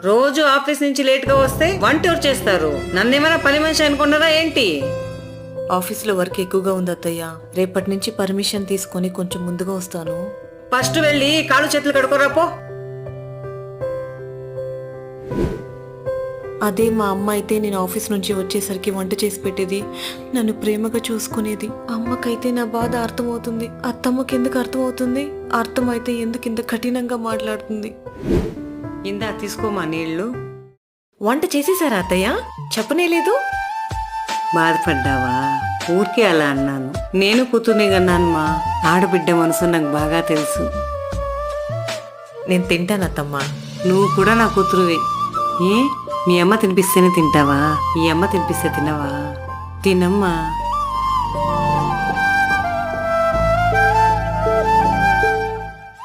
రోజు ఆఫీస్ నుంచి లేట్ గా వస్తే వంట ఎవరు చేస్తారు? నన్నేమైనా పని మనిషి అనుకున్నారా ఏంటి? ఆఫీస్లో వర్క్ ఎక్కువగా ఉంది అత్తయ్య. రేపటి నుంచి పర్మిషన్ తీసుకొని కొంచెం ముందుగా వస్తాను. ఫస్ట్ వెళ్ళి కాళ్ళు చేతులు కడుకోరాపో. అదే మా అమ్మ అయితే నేను ఆఫీస్ నుంచి వచ్చేసరికి వంట చేసి పెట్టేది, నన్ను ప్రేమగా చూసుకునేది. అమ్మకైతే నా బాధ అర్థమవుతుంది, అత్తమ్మకి ఎందుకు అర్థమవుతుంది? అర్థమైతే ఎందుకు ఇంత కఠినంగా మాట్లాడుతుంది? ఇందా తీసుకోమా నీళ్లు. వంట చేసేసారా అత్తయ్య? చెప్పనేలేదు. బాధపడ్డావా? ఊరికే అలా అన్నాను. నేను కూతుర్ని కన్నాను మా. ఆడబిడ్డ మనసు నాకు బాగా తెలుసు. నేను తింటాను అత్తమ్మ. నువ్వు కూడా నా కూతురువే. ఏ మీ అమ్మ తినిపిస్తేనే తింటావా? ఈ అమ్మ తినిపిస్తే తినవా? తినమ్మా.